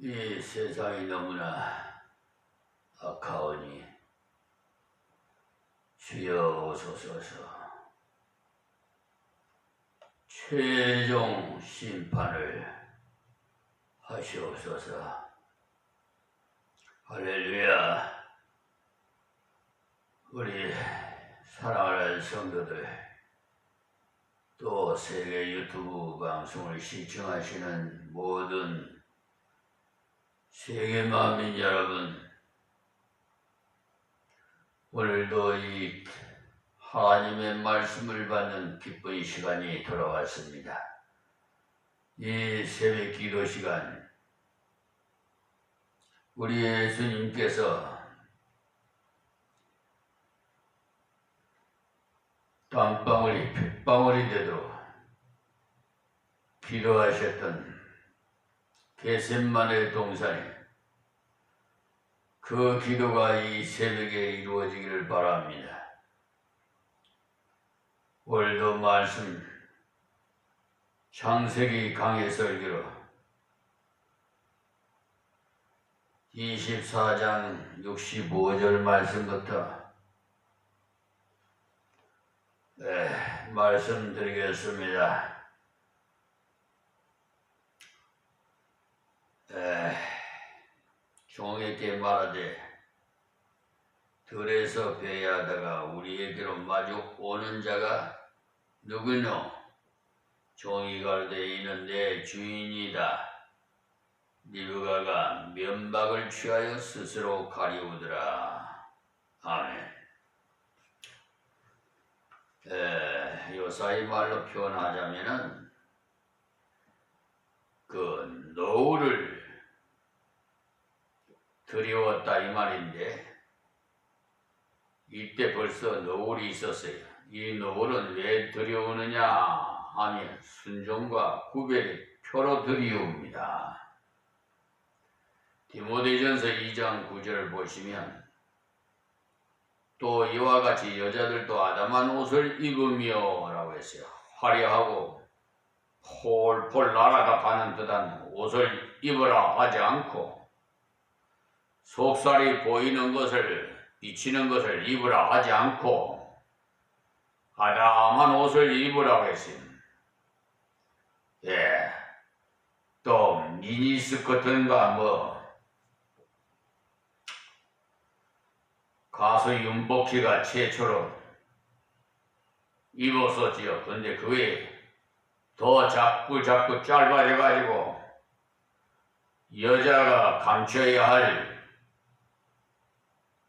이 세상이 너무나 악하오니 주여 오소서. 최종 심판을 하시옵소서. 할렐루야. 우리 사랑하는 성도들, 또 세계 유튜브 방송을 시청하시는 모든 세계 만민 여러분, 오늘도 이 하나님의 말씀을 받는 기쁜 시간이 돌아왔습니다. 이 새벽 기도 시간, 우리 예수님께서 땀방울이 핏방울이 되도록 기도하셨던 겟세마네 동산에 그 기도가 이 새벽에 이루어지기를 바랍니다. 오늘도 말씀 창세기 강해 설교로 24장 65절 말씀부터 말씀드리겠습니다. 종에게 말하되 들에서 배회하다가 우리에게로 마주 오는 자가 누구뇨? 종이 가로되 이는 내 주인이다. 리브가가 면박을 취하여 스스로 가리우더라. 아멘. 요사이 말로 표현하자면은 그 노을을 드리웠다 이 말인데, 이때 벌써 노을이 있었어요. 이 노을은 왜 드려오느냐 하면 순종과 구별의 표로 드리웁니다. 디모데전서 2장 9절을 보시면 또 이와 같이 여자들도 아담한 옷을 입으며 라고 했어요. 화려하고 폴폴 날아가 가는 듯한 옷을 입으라 하지 않고 속살이 보이는 것을, 비치는 것을 입으라 하지 않고 아담한 옷을 입으라고 했어요. 또 미니스커트인가 가수 윤복희가 최초로 입었었지요. 근데 그게 더 자꾸 짧아져가지고 여자가 감춰야 할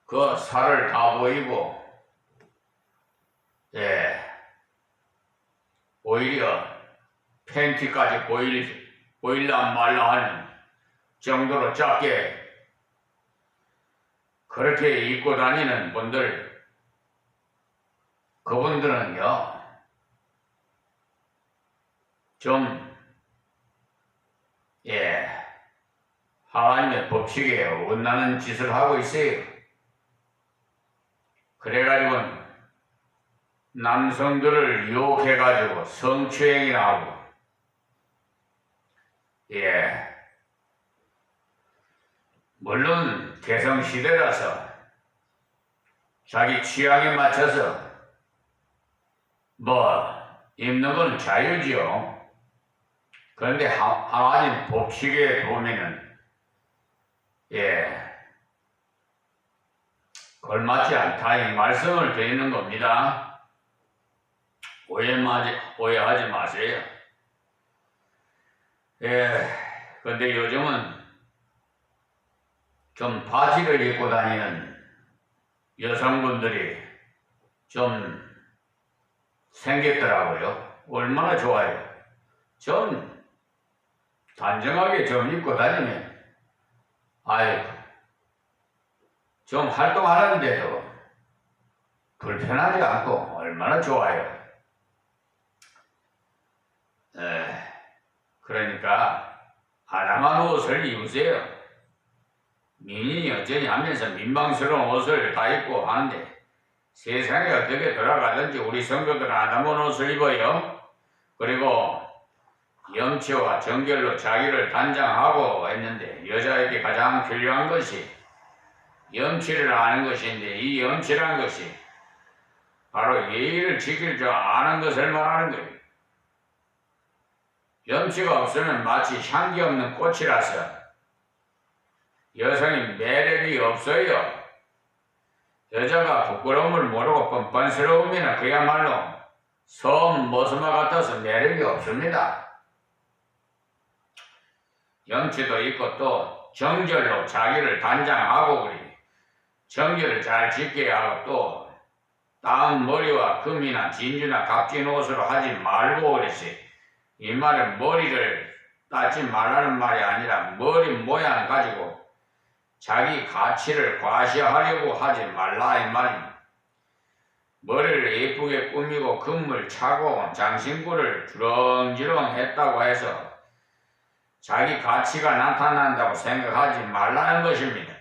그 살을 다 보이고, 오히려 팬티까지 보일라 말라 하는 정도로 작게 그렇게 입고 다니는 분들, 그분들은요 좀 하나님의 법칙에 어긋나는 짓을 하고 있어요. 그래가지고 남성들을 유혹해가지고 성추행이나 하고, 물론 개성시대라서 자기 취향에 맞춰서 입는 건 자유지요. 그런데 하나님 법칙에 보면은 걸맞지 않다 이 말씀을 드리는 겁니다. 오해하지 마세요. 근데 요즘은 좀 바지를 입고 다니는 여성분들이 좀 생겼더라고요. 얼마나 좋아요. 전 단정하게 좀 입고 다니면 좀 활동하는데도 불편하지 않고 얼마나 좋아요. 그러니까 아담한 옷을 입으세요. 민이 여전히 하면서 민망스러운 옷을 다 입고 하는데 세상에 어떻게 돌아가든지 우리 성도들은 아담한 옷을 입어요. 그리고 염치와 정결로 자기를 단장하고 했는데 여자에게 가장 필요한 것이 염치를 아는 것인데 이 염치란 것이 바로 예의를 지킬 줄 아는 것을 말하는 거예요. 염치가 없으면 마치 향기 없는 꽃이라서 여성이 매력이 없어요. 여자가 부끄러움을 모르고 뻔뻔스러우면 그야말로 섬 모스마 같아서 매력이 없습니다. 염치도 있고 또 정결로 자기를 단장하고 그리 정결을 잘 지켜야 하고 또 따은 머리와 금이나 진주나 값진 옷으로 하지 말고 그랬지. 이 말은 머리를 따지 말라는 말이 아니라 머리 모양 가지고 자기 가치를 과시하려고 하지 말라 이 말입니다. 머리를 예쁘게 꾸미고 금을 차고 장신구를 주렁주렁 했다고 해서 자기 가치가 나타난다고 생각하지 말라는 것입니다.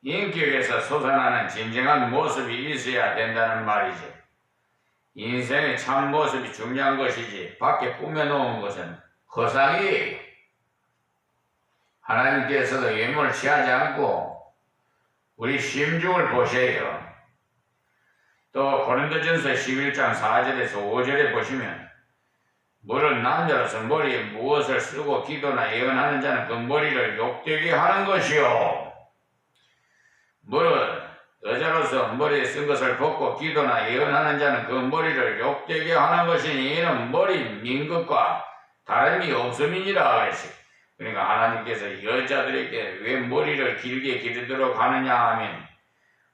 인격에서 솟아나는 진정한 모습이 있어야 된다는 말이죠. 인생의 참 모습이 중요한 것이지 밖에 꾸며놓은 것은 허상이에요. 하나님께서도 외모를 취하지 않고 우리 심중을 보세요. 또 고린도전서 11장 4절에서 5절에 보시면 물은 남자로서 머리에 무엇을 쓰고 기도나 예언하는 자는 그 머리를 욕되게 하는 것이요. 물은 여자로서 머리에 쓴 것을 벗고 기도나 예언하는 자는 그 머리를 욕되게 하는 것이니 이는 머리 민 것과 다름이 없음이니라 그랬어요. 그러니까 하나님께서 여자들에게 왜 머리를 길게 기르도록 하느냐 하면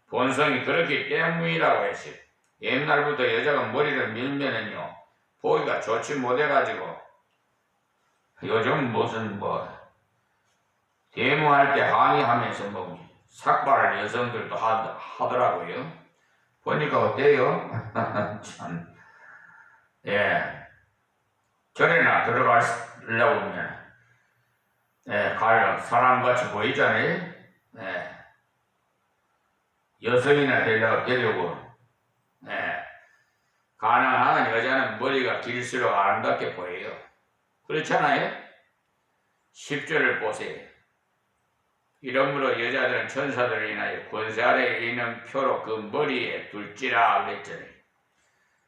본성이 그렇기 때문이라고 했어요. 옛날부터 여자가 머리를 밀면은요 보기가 좋지 못해가지고 요즘 무슨 데모할 때 항의하면서 삭발을 여성들도 하더라고요. 보니까 어때요? 참, 예, 절에나 들어가려고 하면 갈 사람같이 보이잖아요. 여성이나 되려고 가능한 여자는 머리가 길수록 아름답게 보여요. 그렇잖아요? 10절을 보세요. 이러므로 여자들은 천사들을 인하여 권세 아래에 있는 표로 그 머리에 둘지라 그랬잖아요.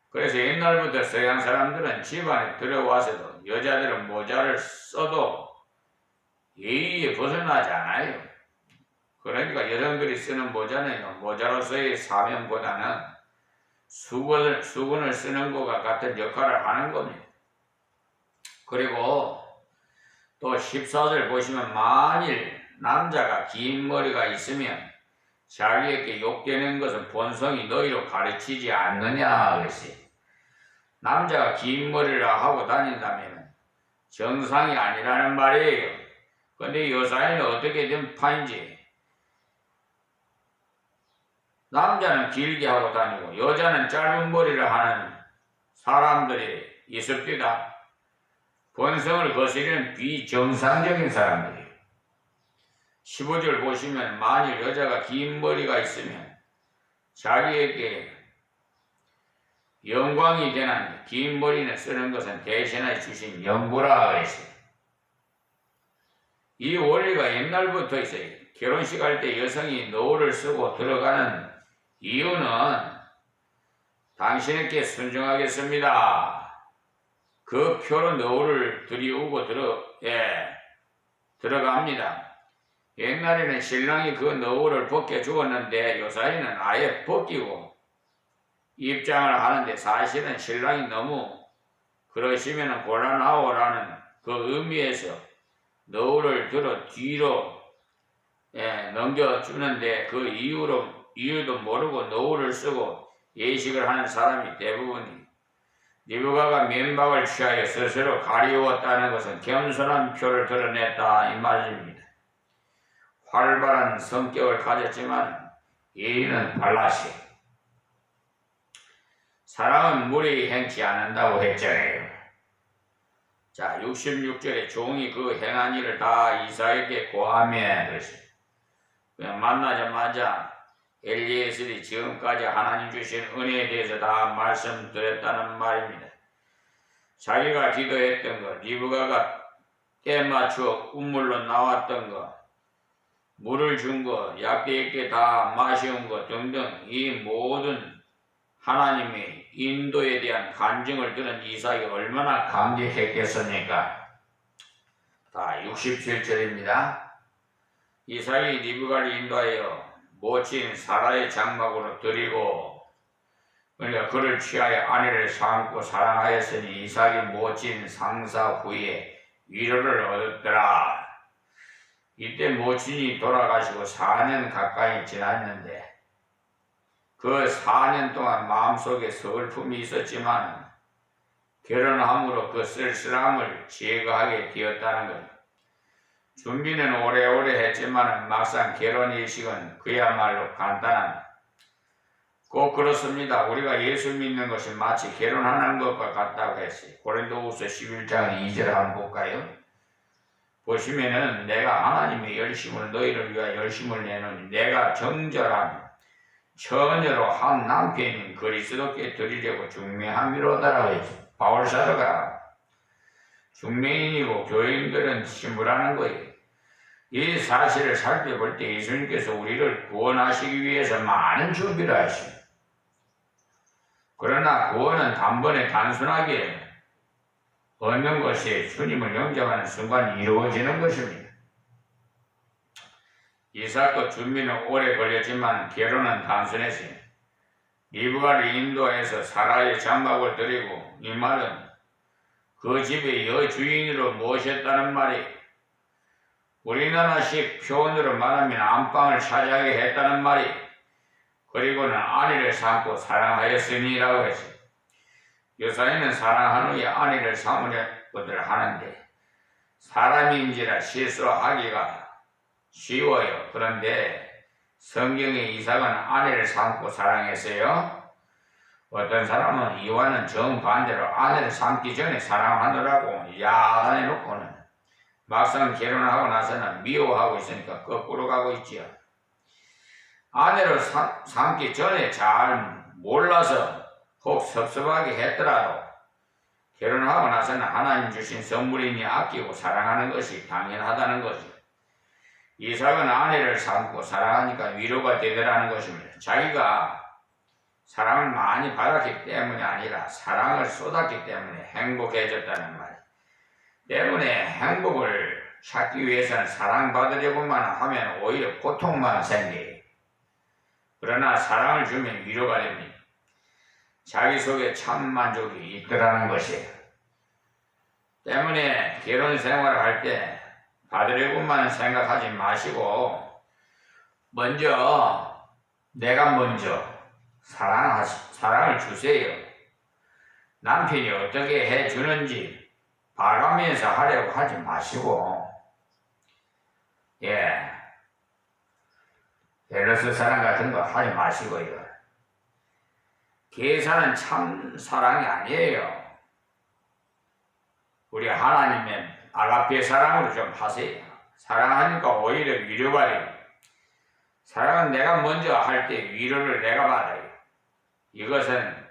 그래서 옛날부터 서양 사람들은 집안에 들어와서도 여자들은 모자를 써도 예의에 벗어나지 않아요. 그러니까 여성들이 쓰는 모자는요, 모자로서의 사명보다는 수건을 쓰는 것과 같은 역할을 하는 겁니다. 그리고 또 14절 보시면 만일 남자가 긴 머리가 있으면 자기에게 욕되는 것은 본성이 너희로 가르치지 않느냐 그랬어요. 남자가 긴 머리를 하고 다닌다면 정상이 아니라는 말이에요. 근데 요사이는 어떻게 된 파인지 남자는 길게 하고 다니고 여자는 짧은 머리를 하는 사람들이 있습니다. 본성을 거스르는 비정상적인 사람들이에요. 15절 보시면 만일 여자가 긴 머리가 있으면 자기에게 영광이 되는 긴 머리는 쓰는 것은 대신해 주신 영구라 그랬어요. 이 원리가 옛날부터 있어요. 결혼식 할 때 여성이 노을을 쓰고 들어가는 이유는 당신에게 순종하겠습니다. 그 표로 노을을 들이우고 들어갑니다. 옛날에는 신랑이 그 노을을 벗겨주었는데 요사이는 아예 벗기고 입장을 하는데 사실은 신랑이 너무 그러시면 곤란하오라는 그 의미에서 노을을 들어 뒤로 넘겨주는데 그 이유도 모르고 노을을 쓰고 예식을 하는 사람이 대부분이 리브가가 면박을 취하여 스스로 가리웠다는 것은 겸손한 표를 드러냈다 이 말입니다. 활발한 성격을 가졌지만 예의는 발라시. 사랑은 무례히 행치 않는다고 했잖아요. 자, 66절에 종이 그 행한 일을 다 이사에게 고하며 그랬어요. 그냥 만나자마자 엘리에셀이 지금까지 하나님 주신 은혜에 대해서 다 말씀드렸다는 말입니다. 자기가 기도했던 것, 리브가가 때 맞추어 우물로 나왔던 것, 물을 준 것, 약대에게 다 마시운 것 등등 이 모든 하나님의 인도에 대한 간증을 들은 이삭이 얼마나 감격했겠습니까? 다 67절입니다. 이삭이 리브가를 인도하여 모친 사라의 장막으로 들이고, 그러니까 그를 취하여 아내를 삼고 사랑하였으니 이삭이 모친 상사 후에 위로를 얻었더라. 이때 모친이 돌아가시고 4년 가까이 지났는데 그 4년 동안 마음속에 슬픔이 있었지만 결혼함으로 그 쓸쓸함을 제거하게 되었다는 것. 준비는 오래오래 했지만 막상 결혼 일식은 그야말로 간단한, 꼭 그렇습니다. 우리가 예수 믿는 것이 마치 결혼하는 것과 같다고 했어요. 고린도후서 11장 2절 한번 볼까요? 보시면은 내가 하나님의 열심을 너희를 위하여 열심을 내노니 내가 정결함 처녀로 한 남편인 그리스도께 드리려고 중매함이로다라고 했죠. 바울사도가 중매인이고 교인들은 신부라는 거예요. 이 사실을 살펴볼 때 예수님께서 우리를 구원하시기 위해서 많은 준비를 하시고, 그러나 구원은 단번에 단순하게 얻는 것이 주님을 영접하는 순간 이루어지는 것입니다. 이삭도 준비는 오래 걸렸지만 결혼은 단순했어요. 리브가를 인도해서 사라의 장막을 드리고, 이 말은 그 집의 여주인으로 모셨다는 말이, 우리나라식 표현으로 말하면 안방을 차지하게 했다는 말이, 그리고는 아내를 삼고 사랑하였으니라고 했어요. 여사인은 사랑한 후에 아내를 삼으려고들 하는데 사람인지라 실수하기가 쉬워요. 그런데 성경의 이삭은 아내를 삼고 사랑했어요. 어떤 사람은 이와는 정반대로 아내를 삼기 전에 사랑하느라고 야단해놓고는 막상 결혼하고 나서는 미워하고 있으니까 거꾸로 가고 있지요. 아내를 삼기 전에 잘 몰라서 혹 섭섭하게 했더라도 결혼하고 나서는 하나님 주신 선물이니 아끼고 사랑하는 것이 당연하다는 거지. 이삭은 아내를 삼고 사랑하니까 위로가 되더라는 것입니다. 자기가 사랑을 많이 받았기 때문이 아니라 사랑을 쏟았기 때문에 행복해졌다는 말. 때문에 행복을 찾기 위해서는 사랑받으려고만 하면 오히려 고통만 생겨요. 그러나 사랑을 주면 위로가 됩니다. 자기 속에 참 만족이 있더라는 것이에요. 때문에 결혼 생활을 할 때 받으려고만 생각하지 마시고 내가 먼저 사랑을 주세요. 남편이 어떻게 해주는지 봐가면서 하려고 하지 마시고, 밸런스 사랑 같은 거 하지 마시고요. 계산은 참 사랑이 아니에요. 우리 하나님의 아가페 사랑으로 좀 하세요. 사랑하니까 오히려 위로가 돼요. 사랑은 내가 먼저 할 때 위로를 내가 받아요. 이것은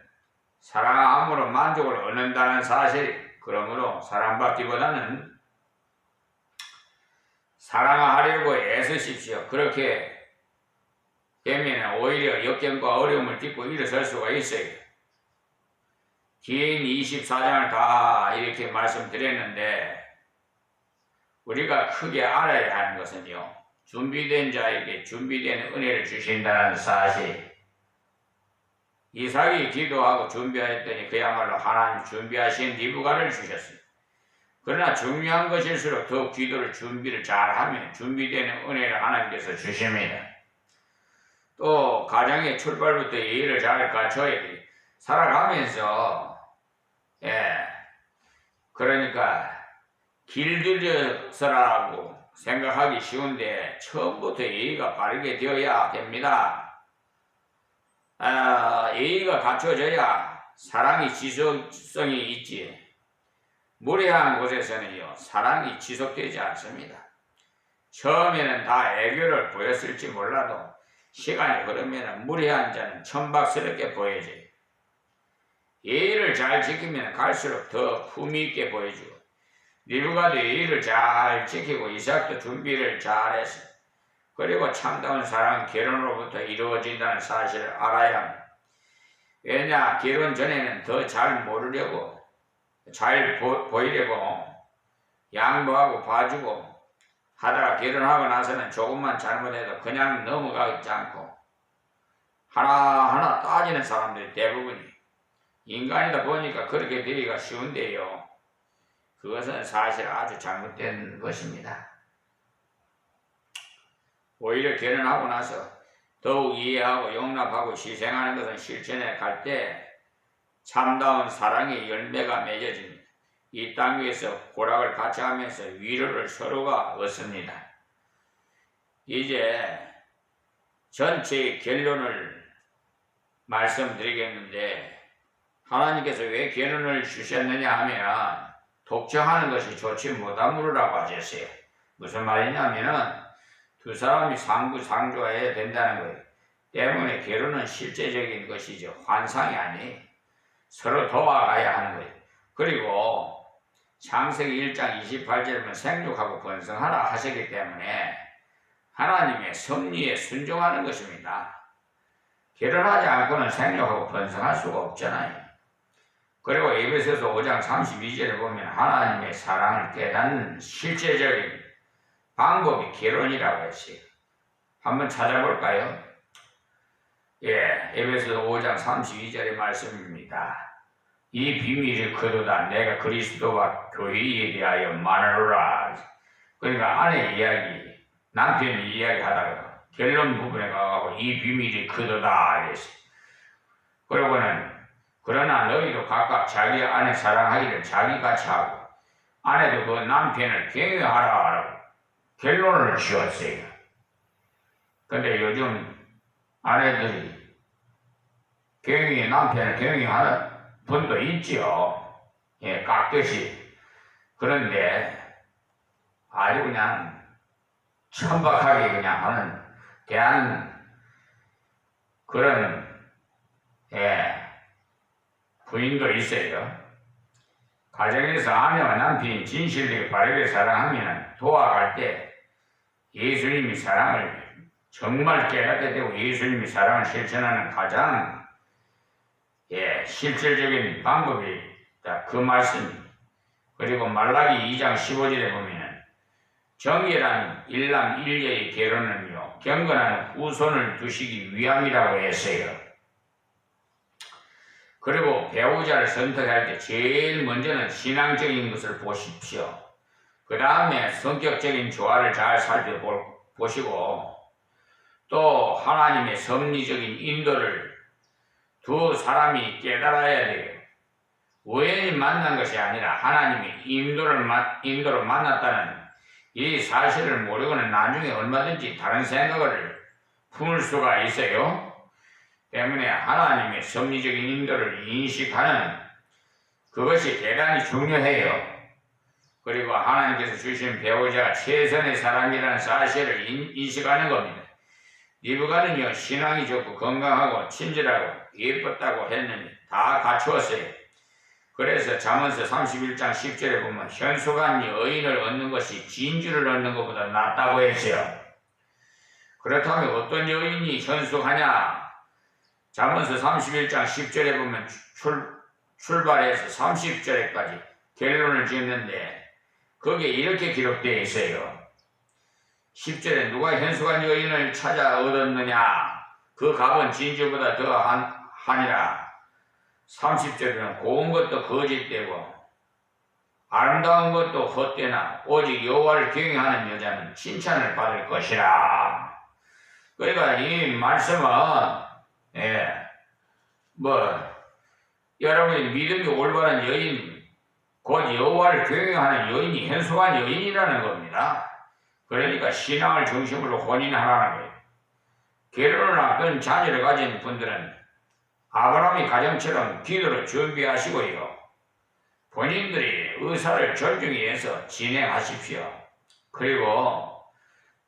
사랑함으로 만족을 얻는다는 사실. 그러므로 사랑받기보다는 사랑하려고 애쓰십시오. 그렇게 되면 오히려 역경과 어려움을 딛고 일어설 수가 있어요. 긴 24장을 다 이렇게 말씀드렸는데 우리가 크게 알아야 하는 것은요, 준비된 자에게 준비된 은혜를 주신다는 사실. 이삭이 기도하고 준비하였더니 그야말로 하나님 준비하신 리브가를 주셨어요. 그러나 중요한 것일수록 더 기도를 준비를 잘하면 준비되는 은혜를 하나님께서 주십니다. 또 가정의 출발부터 예의를 잘 갖춰야 돼. 살아가면서 그러니까 길들여서라고 생각하기 쉬운데 처음부터 예의가 바르게 되어야 됩니다. 예의가 갖춰져야 사랑이 지속성이 있지. 무례한 곳에서는요, 사랑이 지속되지 않습니다. 처음에는 다 애교를 보였을지 몰라도 시간이 흐르면 무례한 자는 천박스럽게 보여져요. 예의를 잘 지키면 갈수록 더 품위 있게 보여주고, 리브가도 예의를 잘 지키고 이삭도 준비를 잘했어. 그리고 참다운 사랑은 결혼으로부터 이루어진다는 사실을 알아야 합니다. 왜냐, 결혼 전에는 더 잘 모르려고, 잘 보이려고 양보하고 봐주고 하다가 결혼하고 나서는 조금만 잘못해도 그냥 넘어가지 않고 하나하나 따지는 사람들이 대부분이 인간이다 보니까 그렇게 되기가 쉬운데요. 그것은 사실 아주 잘못된 것입니다. 오히려 결혼하고 나서 더욱 이해하고 용납하고 희생하는 것은 실천에 갈 때 참다운 사랑의 열매가 맺어집니다. 이 땅 위에서 고락을 같이 하면서 위로를 서로가 얻습니다. 이제 전체의 결론을 말씀드리겠는데, 하나님께서 왜 결혼을 주셨느냐 하면 독청하는 것이 좋지 못하므로라고 하셨어요. 무슨 말이냐면은 두 사람이 상부상조해야 된다는 거예요. 때문에 결혼은 실제적인 것이죠. 환상이 아니에요. 서로 도와가야 하는 거예요. 그리고 창세기 1장 28절에 보면 생육하고 번성하라 하셨기 때문에 하나님의 섭리에 순종하는 것입니다. 결혼하지 않고는 생육하고 번성할 수가 없잖아요. 그리고 에베소서 5장 32절에 보면 하나님의 사랑을 깨닫는 실제적인 방법이 결혼이라고 했어요. 한번 찾아볼까요? 예, 에베소서 5장 32절의 말씀입니다. 이 비밀이 거두다 내가 그리스도와 교회에 대하여 말하노라. 그러니까 아내 이야기, 남편이 이야기하다가 결론 부분에 가고 이 비밀이 거두다 이랬어요. 그러고는 그러나 너희도 각각 자기 아내 사랑하기를 자기같이 하고 아내도 그 남편을 경외하라 결론을 지었어요. 근데 요즘 아내들이 남편을 경외하는 분도 있지요. 예, 깍듯이. 그런데 아주 그냥 천박하게 그냥 하는 대한 그런 부인도 있어요. 가정에서 아내와 남편이 진실되게 바르게 사랑하면 도와갈 때 예수님이 사랑을 정말 깨닫게 되고 예수님이 사랑을 실천하는 가장 실질적인 방법이 그 말씀. 그리고 말라기 2장 15절에 보면 정결한 일남 일녀의 결혼은요 경건한 후손을 두시기 위함이라고 했어요. 그리고 배우자를 선택할 때 제일 먼저는 신앙적인 것을 보십시오. 그 다음에 성격적인 조화를 잘 살펴보시고 또 하나님의 섭리적인 인도를 두 사람이 깨달아야 돼요. 우연히 만난 것이 아니라 하나님의 인도로 만났다는 이 사실을 모르고는 나중에 얼마든지 다른 생각을 품을 수가 있어요. 때문에 하나님의 섭리적인 인도를 인식하는 그것이 대단히 중요해요. 그리고 하나님께서 주신 배우자가 최선의 사람이라는 사실을 인식하는 겁니다. 리브가는요 신앙이 좋고 건강하고 친절하고 예뻤다고 했는데 다 갖추었어요. 그래서 잠언서 31장 10절에 보면 현숙한 여인을 얻는 것이 진주를 얻는 것보다 낫다고 했어요. 그렇다면 어떤 여인이 현숙하냐? 잠언서 31장 10절에 보면 출발해서 30절에까지 결론을 짓는데 거기에 이렇게 기록되어 있어요. 10절에 누가 현숙한 여인을 찾아 얻었느냐? 그 값은 진주보다 더하니라. 30절에는 고운 것도 거짓되고 아름다운 것도 헛되나 오직 여호와를 경외하는 여자는 칭찬을 받을 것이라. 그러니까 이 말씀은 여러분이 믿음이 올바른 여인, 곧 여호와를 경외하는 여인이 현숙한 여인이라는 겁니다. 그러니까 신앙을 중심으로 혼인하라는 거예요. 결혼을 앞둔 자녀를 가진 분들은 아브라함의 가정처럼 기도로 준비하시고요. 본인들이 의사를 존중히 해서 진행하십시오. 그리고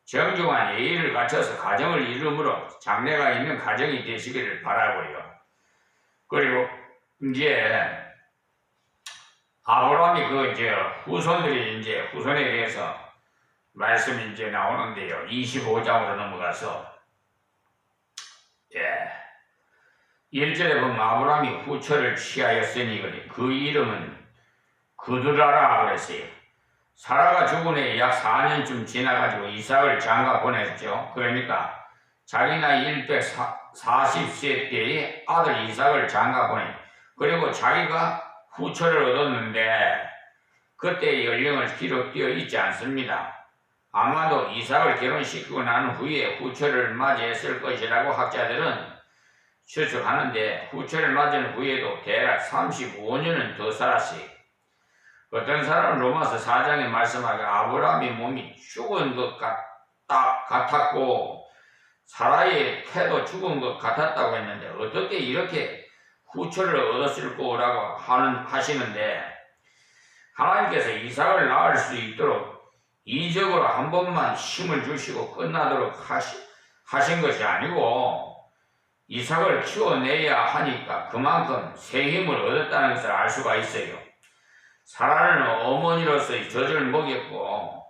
정중한 예의를 갖춰서 가정을 이루므로 장래가 있는 가정이 되시기를 바라고요. 그리고 이제 아브라함이 후손들이 이제 후손에 대해서 말씀이 이제 나오는데요. 25장으로 넘어가서 1절에 보면 아브라함이 후처를 취하였으니 그 이름은 그두라라 그랬어요. 사라가 죽은 후에 약 4년쯤 지나가지고 이삭을 장가 보냈죠. 그러니까 자기 나이 140세 때에 아들 이삭을 장가 보내. 그리고 자기가 후처를 얻었는데 그때의 연령을 기록되어 있지 않습니다. 아마도 이삭을 결혼시키고 난 후에 후처를 맞이했을 것이라고 학자들은 추측하는데 후처를 맞은 후에도 대략 35년은 더 살았어요. 어떤 사람은 로마서 4장에 말씀하기를 아브라함의 몸이 죽은 것 같았고 사라의 태도 죽은 것 같았다고 했는데 어떻게 이렇게 후처를 얻었을 거라고 하시는데 하나님께서 이삭을 낳을 수 있도록 이적으로 한 번만 힘을 주시고 끝나도록 하신 것이 아니고 이삭을 키워내야 하니까 그만큼 새 힘을 얻었다는 것을 알 수가 있어요. 사라는 어머니로서의 젖을 먹였고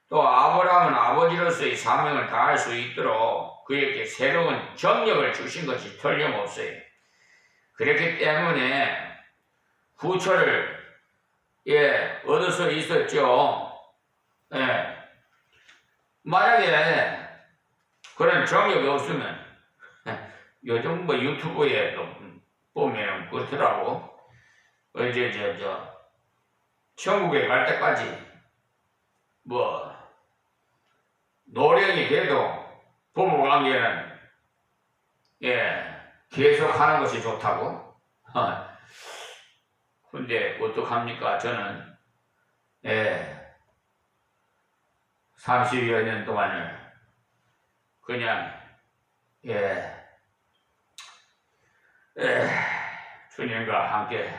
또 아브라함은 아버지로서의 사명을 다할 수 있도록 그에게 새로운 정력을 주신 것이 틀림없어요. 그렇기 때문에 후처를 얻을 수 있었죠. 만약에 그런 정력이 없으면 요즘 유튜브에 보면 그렇더라고. 천국에 갈 때까지 노령이 돼도 부부관계는 계속 하는 것이 좋다고. 근데 어떡합니까? 저는 30여 년 동안을 그냥 주님과 함께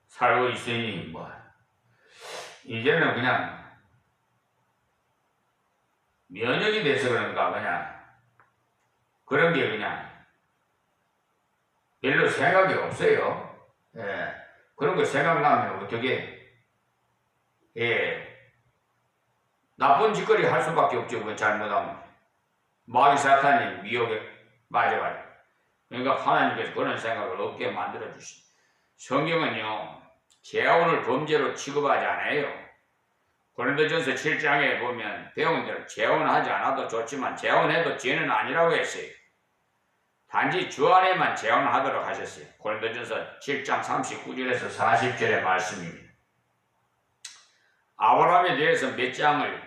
살고 있으니 이제는 그냥 면역이 돼서 그런가 그냥 그런 게 그냥 별로 생각이 없어요. 그런 거 생각나면 어떻게 나쁜 짓거리 할 수밖에 없죠. 그 잘못하면 마귀 사탄이 미혹에 맞아가지고. 그러니까 하나님께서 그런 생각을 없게 만들어 주시. 성경은요 재혼을 범죄로 취급하지 않아요. 고린도전서 7장에 보면 배운 대로 재혼하지 않아도 좋지만 재혼해도 죄는 아니라고 했어요. 단지 주 안에만 재혼하도록 하셨어요. 고린도전서 7장 39절에서 40절의 말씀입니다. 아브라함에 대해서 몇 장을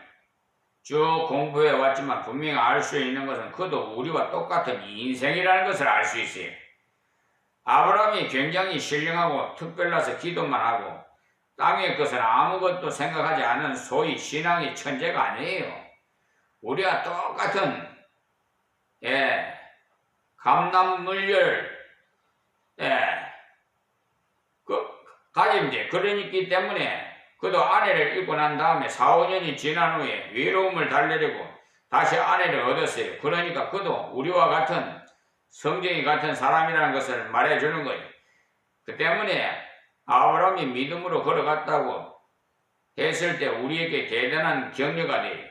쭉 공부해 왔지만 분명히 알 수 있는 것은 그도 우리와 똑같은 인생이라는 것을 알 수 있어요. 아브라함이 굉장히 신령하고 특별나서 기도만 하고 땅의 것은 아무것도 생각하지 않은 소위 신앙의 천재가 아니에요. 우리와 똑같은 감남물열 가짐제 그러기 때문에 그도 아내를 잊고 난 다음에 4, 5년이 지난 후에 외로움을 달래려고 다시 아내를 얻었어요. 그러니까 그도 우리와 같은 성경이 같은 사람이라는 것을 말해주는 거예요. 그 때문에 아브라함이 믿음으로 걸어갔다고 했을 때 우리에게 대단한 격려가 돼요.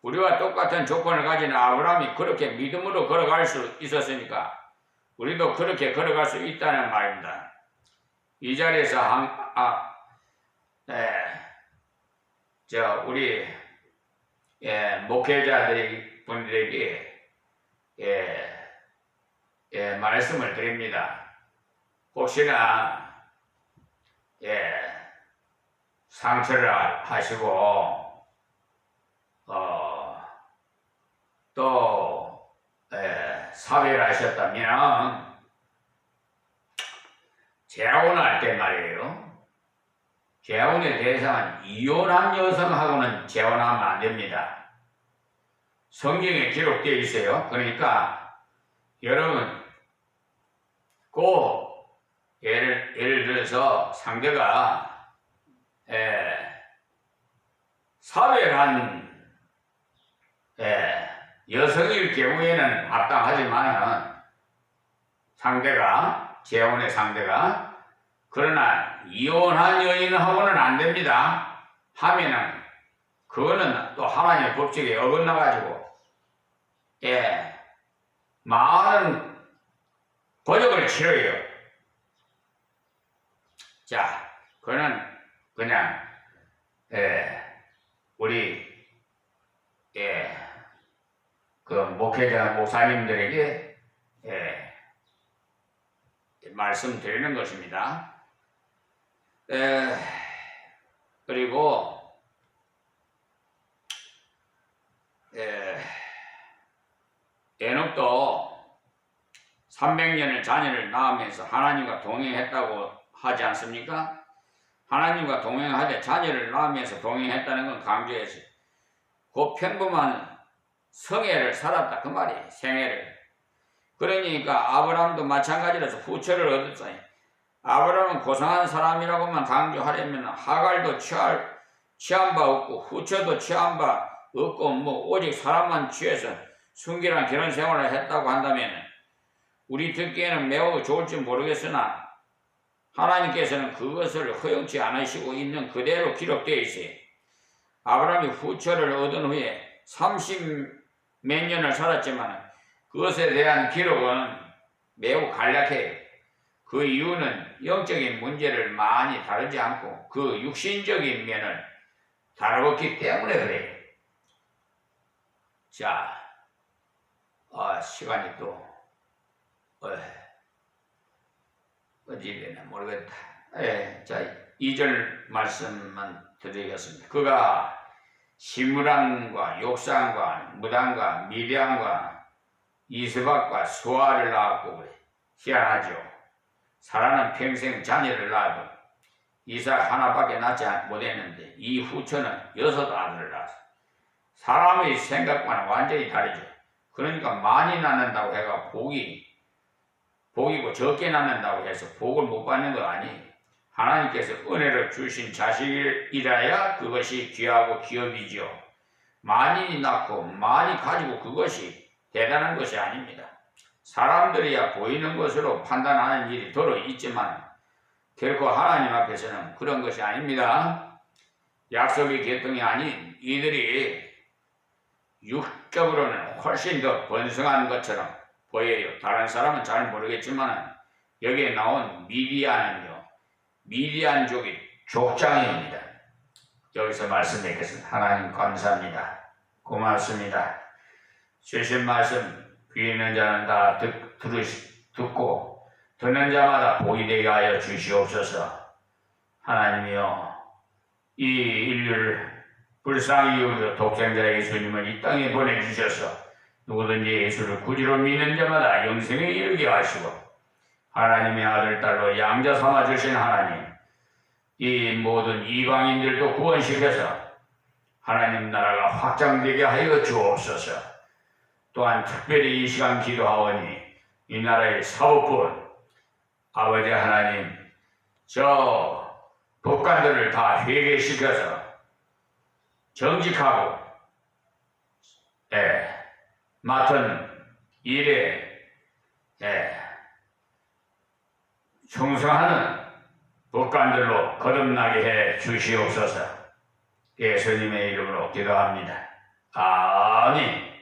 우리와 똑같은 조건을 가진 아브라함이 그렇게 믿음으로 걸어갈 수 있었으니까 우리도 그렇게 걸어갈 수 있다는 말입니다. 이 자리에서 우리 목회자들이 분들에게 말씀을 드립니다. 혹시나 상처를 하시고 또 사회를 하셨다면 재혼할 때 말이에요. 재혼의 대상은 이혼한 여성하고는 재혼하면 안 됩니다. 성경에 기록되어 있어요. 그러니까 여러분 꼭 예를 들어서 상대가 사회한 여성일 경우에는 합당하지만 상대가, 재혼의 상대가. 그러나 이혼한 여인하고는 안 됩니다. 하면은 그거는 또 하나님의 법칙에 어긋나가지고 많은 고적을 치러요. 자, 그거는 그냥 우리 그 목회자 목사님들에게 말씀드리는 것입니다. 그리고 에녹도 300년을 자녀를 낳으면서 하나님과 동행했다고 하지 않습니까? 하나님과 동행하되 자녀를 낳으면서 동행했다는 건 강조해서 그 평범한 성애를 살았다 그 말이에요. 생애를. 그러니까 아브라함도 마찬가지로서 후처를 얻었어요. 아브라함은 고상한 사람이라고만 강조하려면 하갈도 취한 바 없고 후처도 취한 바 없고 오직 사람만 취해서 순결한 결혼 생활을 했다고 한다면 우리 듣기에는 매우 좋을지 모르겠으나 하나님께서는 그것을 허용치 않으시고 있는 그대로 기록되어 있어요. 아브라함이 후처를 얻은 후에 30 몇 년을 살았지만 그것에 대한 기록은 매우 간략해요. 그 이유는 영적인 문제를 많이 다루지 않고 그 육신적인 면을 다루었기 때문에 그래요. 자, 시간이 또 어디 되나 모르겠다. 자, 2절 말씀만 드리겠습니다. 그가 시므랑과 욕상과 무당과 미디안과 이스박과 수아를 낳았고 그래. 희한하죠. 사라는 평생 자녀를 낳아도 이삭 하나밖에 낳지 못했는데 이 후처는 6 아들을 낳았어. 사람의 생각과는 완전히 다르죠. 그러니까 많이 낳는다고 해가 복이고 적게 낳는다고 해서 복을 못 받는 거 아니에요. 하나님께서 은혜를 주신 자식이라야 그것이 귀하고 기업이죠. 많이 낳고 많이 가지고 그것이 대단한 것이 아닙니다. 사람들이야 보이는 것으로 판단하는 일이 더러 있지만 결코 하나님 앞에서는 그런 것이 아닙니다. 약속의 계통이 아닌 이들이 육적으로는 훨씬 더 번성한 것처럼 보여요. 다른 사람은 잘 모르겠지만 여기에 나온 미디안은요. 미디안족이 족장입니다. 여기서 말씀드리겠습니다. 하나님 감사합니다. 고맙습니다. 주신 말씀 귀 있는 자는 다 듣고 듣는 자마다 복이 되게 하여 주시옵소서. 하나님이여, 이 인류를 불쌍히 여기서 독생자 예수님을 이 땅에 보내주셔서 누구든지 예수를 구주로 믿는 자마다 영생에 이르게 하시고 하나님의 아들 딸로 양자 삼아 주신 하나님, 이 모든 이방인들도 구원시켜서 하나님 나라가 확장되게 하여 주옵소서. 또한 특별히 이 시간 기도하오니 이 나라의 사법부원 아버지 하나님, 저 법관들을 다 회개시켜서 정직하고 맡은 일에 충성하는 법관들로 거듭나게 해 주시옵소서. 예수님의 이름으로 기도합니다. 아멘.